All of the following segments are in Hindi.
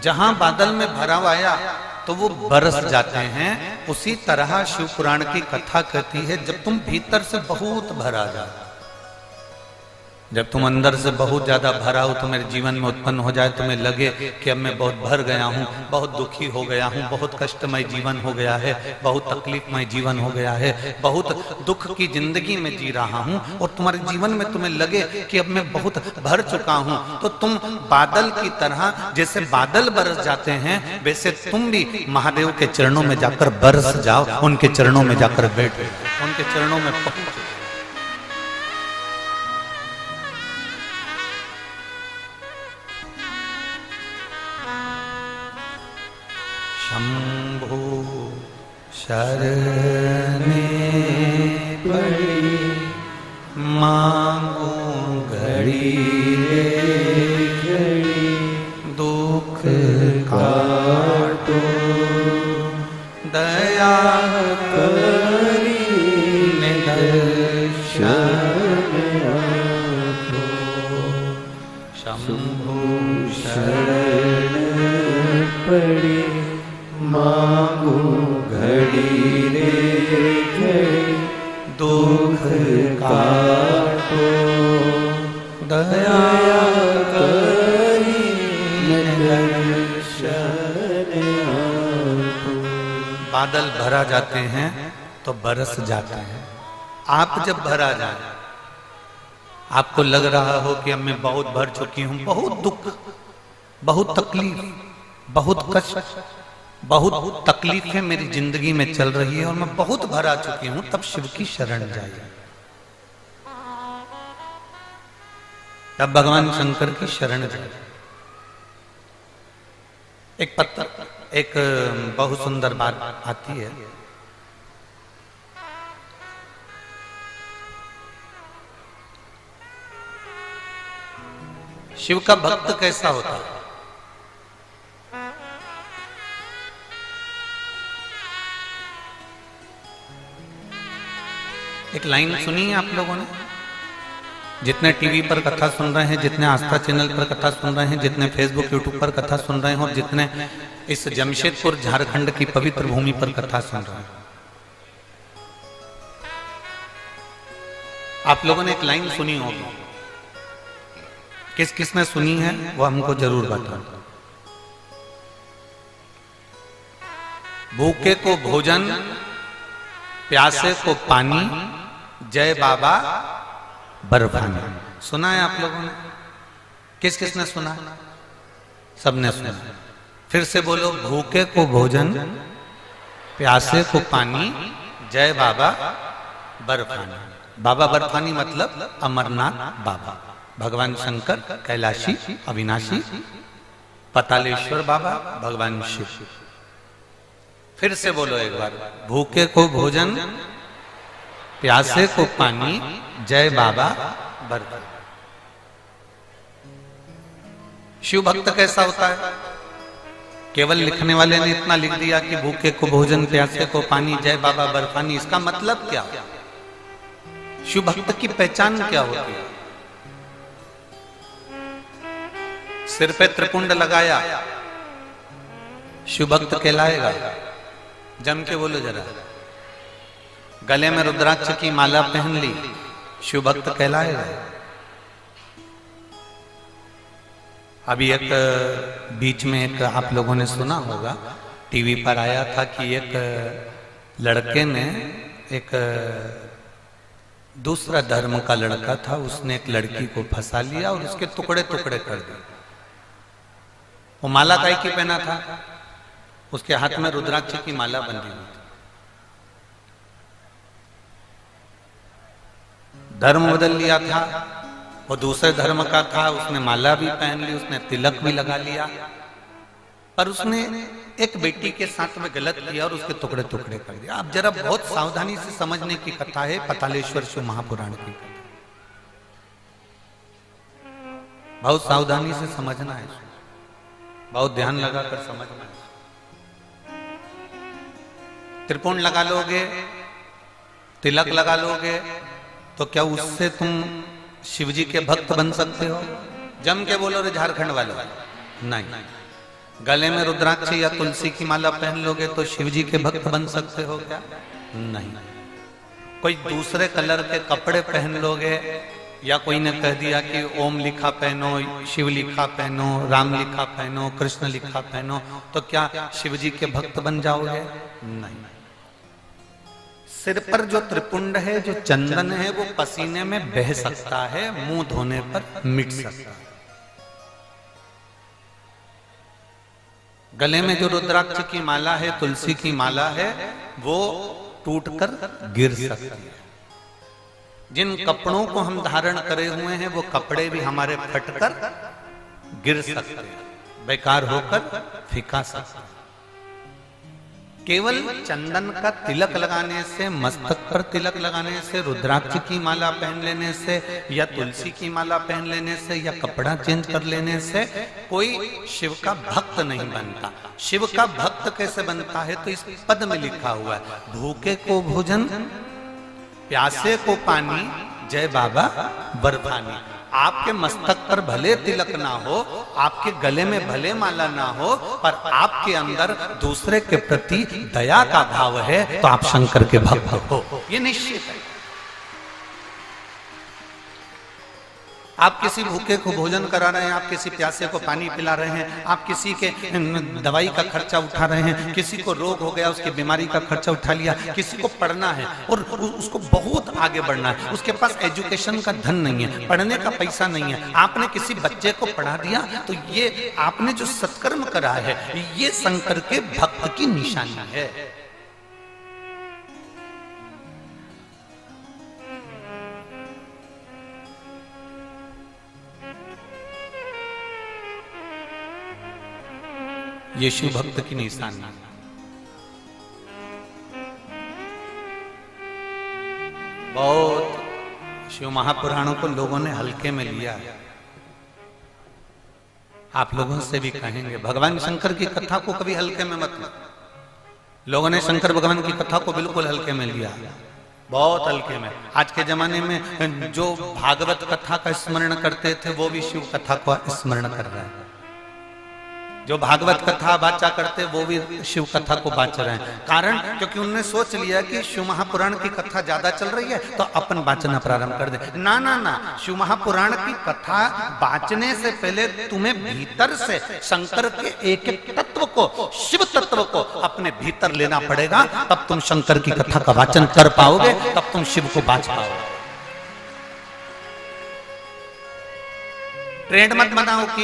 जहां बादल में भराव आया तो वो बरस जाते हैं। उसी तरह शिव पुराण की कथा कहती है, जब तुम भीतर से बहुत भरा जाए, जब तुम अंदर से बहुत ज्यादा भरा हो, तुम्हारे जीवन में उत्पन्न हो जाए, तुम्हें लगे कि अब मैं बहुत भर गया हूँ, बहुत दुखी हो गया हूँ, बहुत कष्टमय जीवन हो गया है, बहुत तकलीफमय जीवन हो गया है, बहुत दुख की जिंदगी में जी रहा हूँ, और तुम्हारे जीवन में तुम्हें लगे कि अब मैं बहुत भर चुका हूँ, तो तुम बादल की तरह, जैसे बादल बरस जाते हैं, वैसे तुम भी महादेव के चरणों में जाकर बरस जाओ, उनके चरणों में जाकर बैठ, उनके चरणों में पहुंच। शंभो शरणे पड़ी मांगो घड़ी घड़ी, दुख काटो दया करी निदर्शन आपो। शंभो शरण पड़ी मांगो घड़ी रे घड़ी, दुख काटो दया करी निदर्शन आपो। बादल भरा जाते हैं तो बरस जाते हैं। आप जब भरा जाए, आपको लग रहा हो कि अब मैं बहुत भर चुकी हूं, बहुत दुख, बहुत तकलीफ, बहुत कष्ट, बहुत तकलीफें मेरी जिंदगी में चल रही है और मैं बहुत भरा चुकी हूं, तब शिव की शरण जाइए, तब भगवान शंकर की शरण जाइए। एक पत्र, एक बहुत सुंदर बात आती है। शिव का भक्त कैसा होता है? एक लाइन सुनी है आप लोगों ने? जितने टीवी पर कथा सुन रहे हैं, जितने आस्था चैनल पर कथा सुन रहे हैं, जितने फेसबुक यूट्यूब पर कथा सुन रहे हैं, और जितने इस जमशेदपुर झारखंड की पवित्र भूमि पर कथा सुन रहे हैं, आप लोगों ने एक लाइन सुनी होगी। किस किस ने सुनी है वो हमको जरूर बताओ। भूखे को भोजन, प्यासे को पानी, जय बाबा बर्फानी। सुना है आप लोगों ने? किस किस ने सुना? सबने सुना। फिर से बोलो, भूखे को भोजन, प्यासे को पानी, जय बाबा बर्फानी। बाबा बर्फानी मतलब अमरनाथ बाबा, भगवान शंकर कैलाशी अविनाशी, पतालेश्वर बाबा भगवान शिव। फिर से बोलो एक बार, भूखे को भोजन, प्यासे को पानी, जय बाबा बर्फानी। शिव भक्त कैसा होता है? केवल लिखने वाले ने इतना लिख दिया कि भूखे को भोजन, प्यासे को पानी, जय बाबा बर्फानी। इसका मतलब क्या? शिव भक्त की पहचान क्या होती है? सिर पे त्रिपुंड लगाया, शिव भक्त कहलाएगा? जम के बोलो जरा। गले में रुद्राक्ष की माला पहन ली, शिव भक्त कहलाएगा? अभी एक बीच में एक आप लोगों ने सुना होगा, टीवी पर आया था कि एक लड़के ने, एक दूसरा धर्म का लड़का था, उसने एक लड़की को फंसा लिया और उसके टुकड़े टुकड़े कर दिए। वो माला काय की पहना था? उसके हाथ में रुद्राक्ष की माला बंधी हुई थी। धर्म बदल लिया था, वो दूसरे धर्म का था, उसने माला भी पहन ली, उसने तिलक भी लगा लिया, पर उसने एक बेटी के साथ में गलत किया और उसके टुकड़े टुकड़े कर दिया। आप जरा बहुत सावधानी से समझने की कथा है, पतालेश्वर शिव महापुराण की कथा, बहुत सावधानी से समझना है, बहुत ध्यान लगाकर समझना है। त्रिपुंड लगा लोगे, तिलक लगा लोगे, तो क्या उससे तुम शिवजी के भक्त बन सकते हो? जम के बोलो रे झारखंड वालों, नहीं। गले में रुद्राक्ष या तुलसी की माला पहन लोगे तो शिव जी के भक्त बन सकते हो क्या? नहीं। कोई दूसरे कलर के कपड़े पहन लोगे, या कोई ने कह दिया कि ओम लिखा पहनो, शिव लिखा पहनो, राम लिखा पहनो, कृष्ण लिखा पहनो, तो क्या शिव जी के भक्त बन जाओगे? नहीं। सिर पर जो त्रिपुंड है, जो चंदन है, वो पसीने में बह सकता है, मुंह धोने पर मिट सकता है। गले में जो रुद्राक्ष की माला है, तुलसी की माला है, वो टूटकर गिर सकती है। जिन कपड़ों को हम धारण करे हुए हैं, वो कपड़े भी हमारे फटकर गिर सकते हैं, बेकार होकर फीका सकते हैं। केवल चंदन का तिलक लगाने से, मस्तक पर तिलक लगाने से, रुद्राक्ष की माला पहन लेने से, या तुलसी की माला पहन लेने से, या कपड़ा चेंज कर लेने से कोई शिव का भक्त नहीं बनता। शिव का भक्त कैसे बनता है? तो इस पद में लिखा हुआ है, भूखे को भोजन, प्यासे को पानी, जय बाबा बर्फानी। आपके मस्तक पर भले तिलक ना हो, आपके गले में भले माला ना हो, पर आपके अंदर दूसरे के प्रति दया का भाव है, तो आप शंकर के भक्त हो, ये निश्चित है। आप किसी भूखे को भोजन करा रहे हैं, आप किसी प्यासे को पानी पिला रहे हैं, आप किसी के दवाई का खर्चा उठा रहे हैं, किसी को रोग हो गया उसकी बीमारी का खर्चा उठा लिया, किसी को पढ़ना है और उसको बहुत आगे बढ़ना है, उसके पास एजुकेशन का धन नहीं है, पढ़ने का पैसा नहीं है, आपने किसी बच्चे को पढ़ा दिया, तो ये आपने जो सत्कर्म करा है, ये शंकर के भक्त की निशानी है। ये शिव भक्त की निशानी। बहुत शिव महापुराणों को लोगों ने हल्के में लिया है। आप लोगों से भी कहेंगे, भगवान शंकर की कथा को कभी हल्के में मत लो। लोगों ने शंकर भगवान की कथा को बिल्कुल हल्के में लिया, बहुत हल्के में। आज के जमाने में जो भागवत कथा का स्मरण करते थे, वो भी शिव कथा को स्मरण कर रहे हैं। जो भागवत कथा बाचा करते, वो भी शिव कथा को बाच रहे हैं। कारण, क्योंकि उन्होंने सोच लिया कि शिव महापुराण की कथा ज्यादा चल रही है, तो अपन बाचना प्रारंभ कर दे। ना ना ना, शिव महापुराण की कथा बाचने से पहले तुम्हें भीतर से शंकर के एक एक तत्व को, शिव तत्व को अपने भीतर लेना पड़ेगा, तब तुम शंकर की कथा का वाचन कर पाओगे, तब तुम शिव को बाच पाओगे। ट्रेंड मत बनाओ कि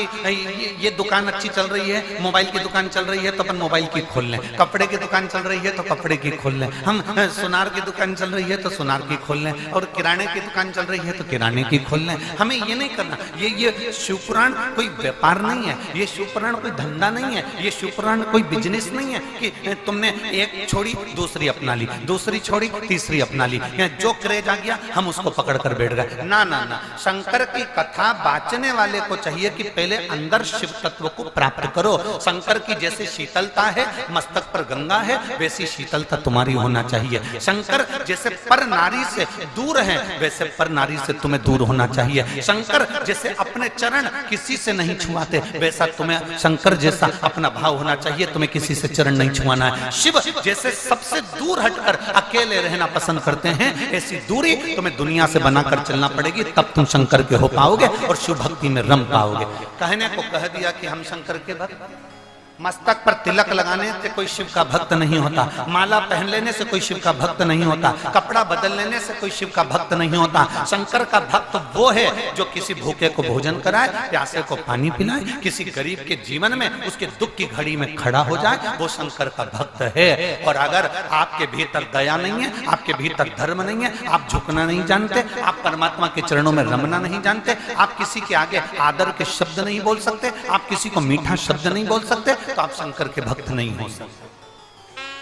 ये दुकान अच्छी चल रही है, मोबाइल की दुकान चल रही है, तो अपन मोबाइल की खोल लें। कपड़े की दुकान चल रही है तो कपड़े की खोल लें। हम सुनार की दुकान चल रही है तो सुनार की खोल लें, और किराने की दुकान चल रही है तो किराने की खोल लें। हमें ये नहीं करना। ये शिवपुराण कोई व्यापार नहीं है, ये शिवपुराण कोई धंधा नहीं है, ये शिवपुराण कोई बिजनेस नहीं है कि तुमने एक छोड़ी दूसरी अपना ली, दूसरी छोड़ी तीसरी अपना ली, जो क्रेज आ गया हम उसको पकड़ कर बैठ गए। ना ना ना, शंकर की कथा बाचने वाले को चाहिए कि पहले अंदर शिव तत्व को प्राप्त करो। शंकर की जैसे शीतलता है, मस्तक पर गंगा है, वैसी शीतलता तुम्हारी होना चाहिए। शंकर जैसे पर नारी से दूर है, वैसे पर नारी से तुम्हें दूर होना चाहिए। शंकर जैसे अपने चरण किसी से नहीं छुआते, वैसा तुम्हें शंकर जैसा अपना भाव होना चाहिए, तुम्हें किसी से चरण नहीं छुआना है। शिव जैसे सबसे दूर हटकर अकेले रहना पसंद करते हैं, ऐसी दूरी तुम्हें दुनिया से बनाकर चलना पड़ेगी, तब तुम शंकर के हो पाओगे और शिव भक्ति में रम पाओगे। कहने को कह दिया कि हम शंकर के भक्त। मस्तक पर तिलक लगाने से कोई शिव का भक्त नहीं होता, माला पहन लेने से कोई शिव का भक्त नहीं होता, कपड़ा बदल लेने से कोई शिव का भक्त नहीं होता। शंकर का भक्त वो है जो किसी भूखे को भोजन कराए, प्यासे को पानी पिलाए, किसी गरीब के जीवन में उसके दुख की घड़ी में खड़ा हो जाए, वो शंकर का भक्त है। और अगर आपके भीतर दया नहीं है, आपके भीतर धर्म नहीं है, आप झुकना नहीं जानते, आप परमात्मा के चरणों में रमना नहीं जानते, आप किसी के आगे आदर के शब्द नहीं बोल सकते, आप किसी को मीठा शब्द नहीं बोल सकते, तो आप शंकर के भक्त नहीं हो सकते,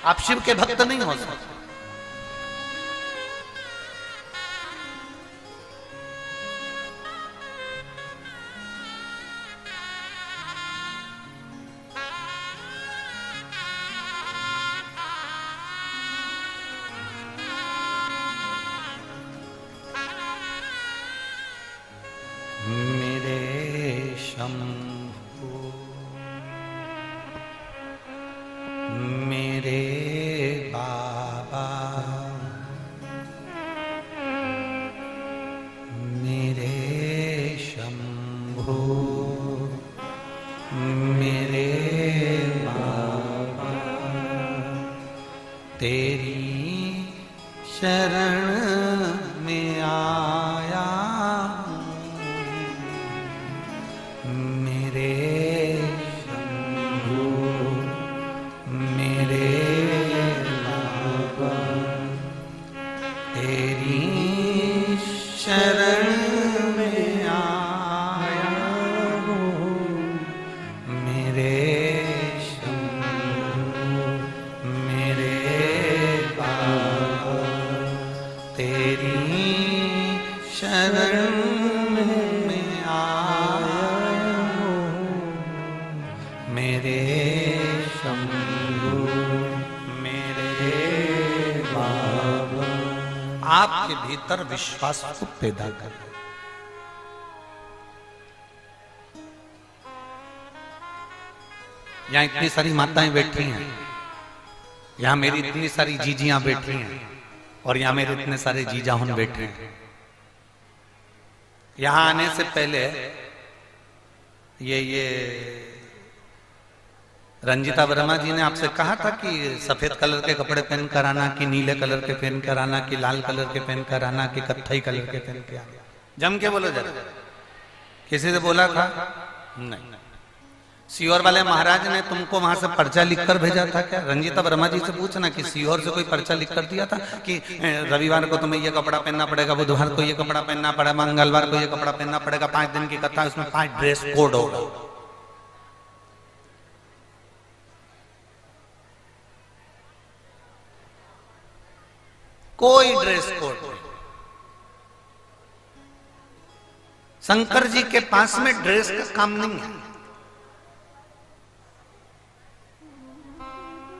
आप शिव के भक्त नहीं हो सकते। मेरे शंभु मेरे बाबा तेरी शरण में आया मेरे शंभू मेरे बाबा तेरी शरण में आया मेरे शंभू मेरे बाबा तेरी शरण में आया मेरे शंभू मेरे बाबा। आपके भीतर विश्वास को पैदा करें। यहाँ इतनी सारी माताएं बैठी हैं, यहाँ मेरी इतनी सारी जीजियां बैठी हैं और यहाँ मेरे इतने सारे जीजाहुन बैठे हैं। यहाँ आने से पहले ये रंजिता वर्मा जी ने आपसे कहा था कि सफेद कलर के कपड़े पहन कर आना, कि नीले कलर के पहन कर आना, कि लाल कलर के पहन कर आना, कि कत्थई कलर के पहन के आना। जम के बोलो जरा, किसी से बोला था? नहीं। सीहोर वाले महाराज ने तुमको वहां से पर्चा लिखकर भेजा था क्या? रंजिता वर्मा जी से पूछना कि सीहोर से कोई पर्चा लिखकर दिया था कि रविवार को तुम्हें ये कपड़ा पहनना पड़ेगा, बुधवार को ये कपड़ा पहनना पड़ेगा, मंगलवार को ये कपड़ा पहनना पड़ेगा, 5 दिन की कथा, उसमें 5 ड्रेस कोड होगा। कोई ड्रेस कोड नहीं। शंकर जी के पास में ड्रेस का काम नहीं है।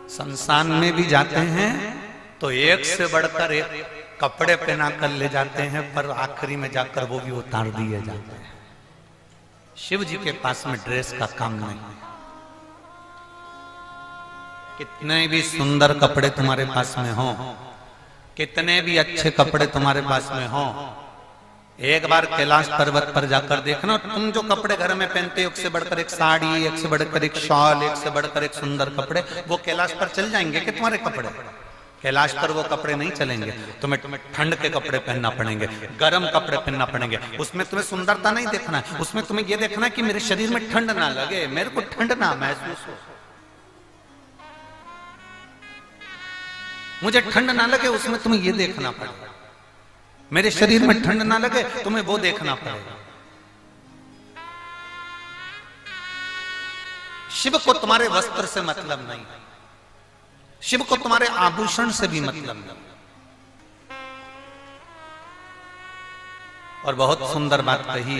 संस्थान में भी जाते हैं तो एक से बढ़कर एक कपड़े पहना कर ले जाते हैं, पर आखिरी में जाकर वो भी उतार दिए जाते हैं। शिव जी के पास में ड्रेस का काम नहीं है। कितने भी सुंदर कपड़े तुम्हारे पास में हो, कितने भी अच्छे कपड़े तुम्हारे पास में हो, एक बार कैलाश पर्वत पर जाकर देखना, तुम जो कपड़े घर में पहनते हो, एक से बढ़कर एक साड़ी, एक से बढ़कर एक शॉल, एक से बढ़कर एक सुंदर कपड़े, वो कैलाश पर चल जाएंगे कि तुम्हारे कपड़े? कैलाश पर वो कपड़े नहीं चलेंगे। तुम्हें ठंड के कपड़े पहनना पड़ेंगे, गर्म कपड़े पहनना पड़ेंगे। उसमें तुम्हें सुंदरता नहीं देखना है, उसमें तुम्हें ये देखना है कि मेरे शरीर में ठंड ना लगे, मेरे को ठंड ना महसूस हो, मुझे ठंड ना लगे, उसमें तुम्हें ये देखना पड़ेगा। मेरे शरीर में ठंड ना लगे, तुम्हें वो देखना पड़ेगा। शिव को तुम्हारे वस्त्र से मतलब नहीं, शिव को तुम्हारे आभूषण से भी मतलब नहीं। और बहुत सुंदर बात कही,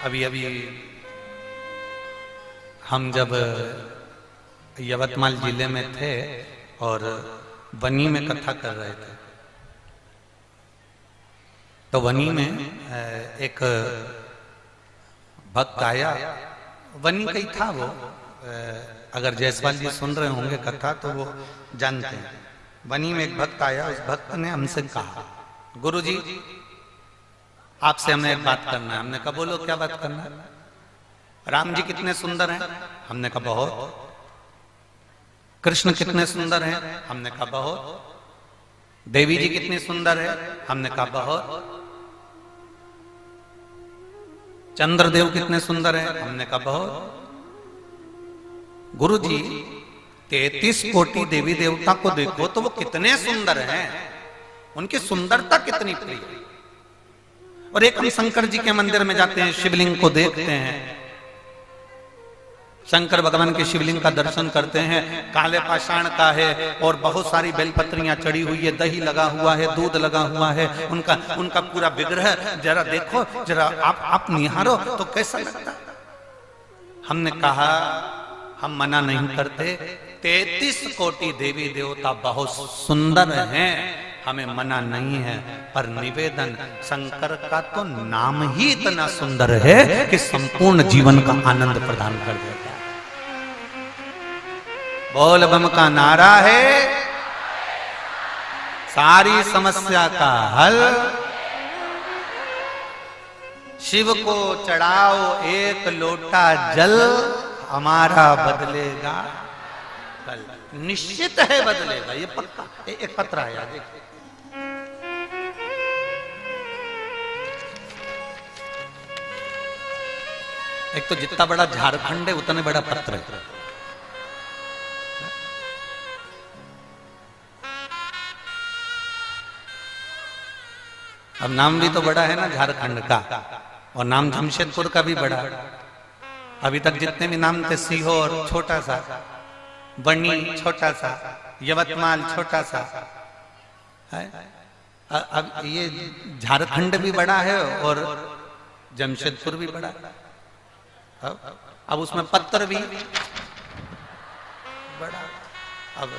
अभी अभी हम जब यवतमाल जिले में थे और वनी में कथा कर रहे थे, तो वनी में एक भक्त आया। वनी का ही था वो, अगर जयसवाल जी सुन रहे होंगे कथा तो वो जानते हैं। वनी में एक भक्त आया, उस भक्त ने हमसे कहा, गुरुजी आपसे हमें एक बात करना है। हमने कहा बोलो क्या बात करना है? राम जी कितने सुंदर हैं? हमने कहा बहुत। कृष्ण कितने सुंदर हैं? हमने कहा बहुत। देवी जी कितनी सुंदर है? हमने कहा बहुत। चंद्रदेव कितने सुंदर हैं? हमने कहा बहुत। गुरुजी 33 कोटि देवी देवता को देखो तो वो कितने सुंदर हैं, उनकी सुंदरता कितनी प्रिय। और एक हम शंकर जी के मंदिर में जाते हैं, शिवलिंग को देखते हैं, शंकर भगवान के शिवलिंग का दर्शन करते हैं, काले पाषाण का है और बहुत सारी बेलपत्रियां चढ़ी हुई है, दही लगा हुआ है, दूध लगा हुआ है, उनका पूरा विग्रह जरा देखो, जरा आप निहारो तो कैसा लगता है। हमने कहा हम मना नहीं करते, 33 कोटि देवी देवता बहुत सुंदर हैं, हमें मना नहीं है, पर निवेदन शंकर का तो नाम ही इतना सुंदर है कि संपूर्ण जीवन का आनंद प्रदान कर देता है। बोल बम का नारा है, सारी समस्या का हल शिव को चढ़ाओ एक लोटा जल, हमारा बदलेगा कल। निश्चित है बदलेगा, ये पक्का। एक पत्र आया देखिए, एक तो जितना बड़ा झारखंड है उतने बड़ा पत्र है। अब नाम भी तो बड़ा है ना झारखंड का, और नाम जमशेदपुर का भी बड़ा। अभी तक जितने भी नाम थे, सीहोर छोटा सा, बनी छोटा सा, यवतमाल छोटा सा है। अब ये झारखंड भी बड़ा है और जमशेदपुर भी बड़ा है। अब उसमें पत्र भी बड़ा। अब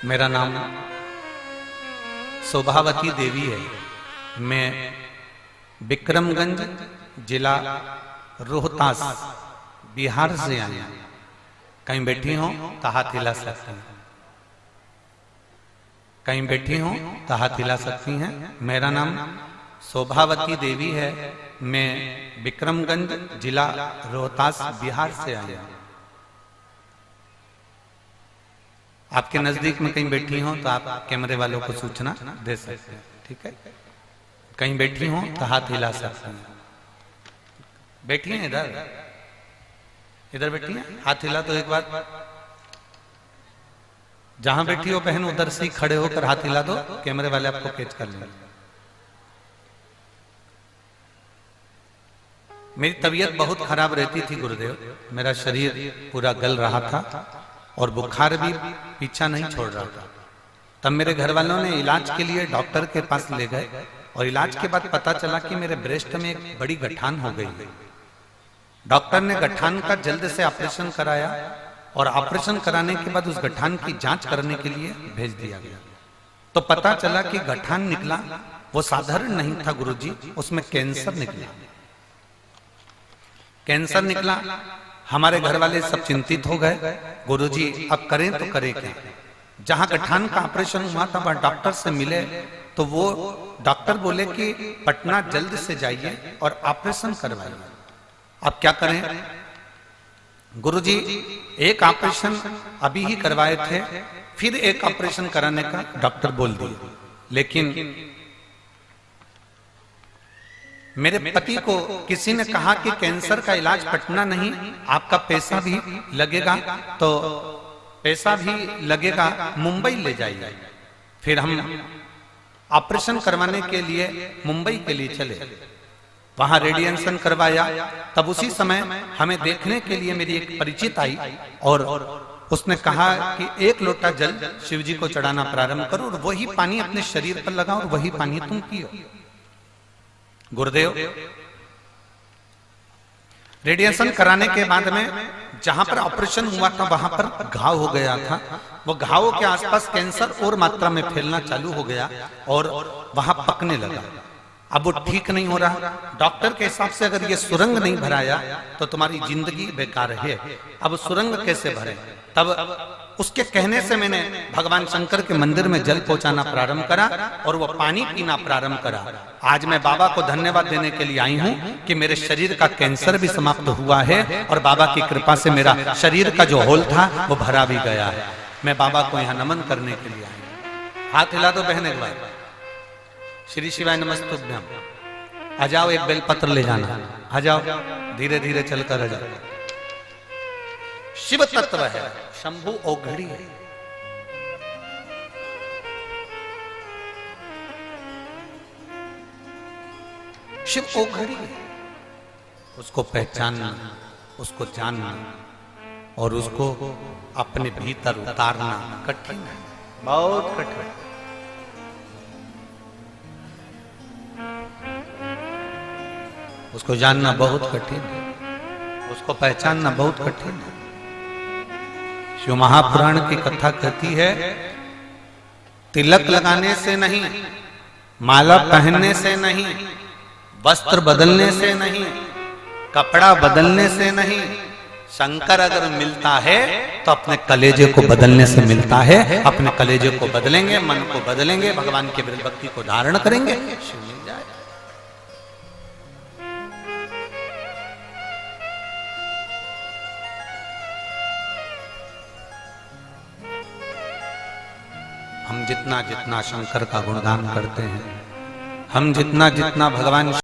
मेरा नाम शोभावती देवी है। मैं विक्रमगंज जिला रोहतास बिहार से आई हूं। कहीं बैठी हो तो हाथ हिला सकती हैं, कहीं बैठी हो तो हाथ हिला सकती हैं। मेरा नाम शोभावती देवी है। मैं विक्रमगंज जिला रोहतास बिहार से आई हूं। आपके नजदीक में कहीं बैठी हो तो आप कैमरे वालों को सूचना दे सकते हैं, ठीक है। कहीं बैठी हो तो हाथ हिला सकते हैं। बैठी हैं इधर, इधर बैठी हैं, हाथ हिला तो एक बार। जहां बैठी हो बहन उधर से खड़े होकर हाथ हिला दो, कैमरे वाले आपको कैच कर लेंगे। मेरी तबीयत बहुत खराब रहती थी गुरुदेव, मेरा शरीर पूरा गल रहा था और बुखार भी पीछा नहीं छोड़ रहा था। तब मेरे घर वालों ने इलाज के लिए डॉक्टर के पास ले गए और इलाज के बाद पता चला कि मेरे ब्रेस्ट में एक बड़ी गठान हो गई। डॉक्टर ने गठान का जल्द से ऑपरेशन कराया और ऑपरेशन कराने के बाद उस गठान की जांच करने के लिए भेज दिया गया। तो पता चला कि गठान निकला वो साधारण नहीं था गुरुजी, उसमें कैंसर निकला। कैंसर निकला। हमारे घर वाले सब चिंतित हो गए, गुरुजी अब करें तो करें क्या। जहां गठान का ऑपरेशन हुआ था वहां डॉक्टर से मिले तो वो डॉक्टर बोले कि पटना जल्द से जाइए और ऑपरेशन करवाइए। अब क्या करें गुरुजी, एक ऑपरेशन अभी ही करवाए थे, फिर एक ऑपरेशन कराने का डॉक्टर बोल दिए। लेकिन मेरे पति को किसी ने कहा कि कैंसर का इलाज पटना नहीं, आपका पैसा भी लगेगा, तो पैसा भी लगेगा, मुंबई ले जाइए। फिर हम ऑपरेशन करवाने के लिए मुंबई के लिए चले। वहां रेडिएशन करवाया। तब उसी समय हमें देखने के लिए मेरी एक परिचित आई और उसने कहा कि एक लोटा जल शिव जी को चढ़ाना प्रारंभ करो और वही पानी अपने शरीर पर लगाओ और वही पानी तुम पियो। गुरुदेव, रेडिएशन कराने के बाद में जहां पर ऑपरेशन हुआ था वहां पर घाव हो गया था। वो घावों के आसपास कैंसर और मात्रा में फैलना चालू हो गया और वहां पकने लगा। अब वो ठीक नहीं हो रहा। डॉक्टर के हिसाब से अगर ये सुरंग नहीं भराया तो तुम्हारी जिंदगी बेकार है। अब सुरंग कैसे भरे? तब उसके कहने से मैंने भगवान शंकर के मंदिर में जल पहुंचाना प्रारंभ करा और वो पानी पीना प्रारंभ करा। आज मैं बाबा को धन्यवाद देने के लिए आई हूं कि मेरे शरीर का कैंसर भी समाप्त हुआ है और बाबा की कृपा से मेरा शरीर का जो होल था वो भरा भी गया है। मैं बाबा को यहाँ नमन करने के लिए आई हूं। हाथ हिला दो बहन एक बार। श्री शिवाय नमस्तुभ्यम। आ जाओ, एक बेलपत्र ले जाना। आ जाओ, धीरे धीरे चलकर आ जाओ। शिव तत्व है, शंभु औघड़ी है। शिव औघड़ी है। उसको पहचानना, उसको जानना और उसको अपने भीतर उतारना कठिन है, बहुत कठिन है। उसको जानना बहुत कठिन है, उसको पहचानना बहुत कठिन है। शिव महापुराण की कथा कहती है, तिलक लगाने से नहीं, माला पहनने से नहीं, वस्त्र बदलने से नहीं, कपड़ा बदलने से नहीं, शंकर अगर मिलता है तो अपने कलेजे को बदलने से मिलता है। अपने कलेजे को बदलेंगे, मन को बदलेंगे, भगवान के विरुद्ध भक्ति को धारण करेंगे, शिव मिल जाए। हम जितना जितना शंकर का गुणगान करते हैं, हम जितना जितना भगवान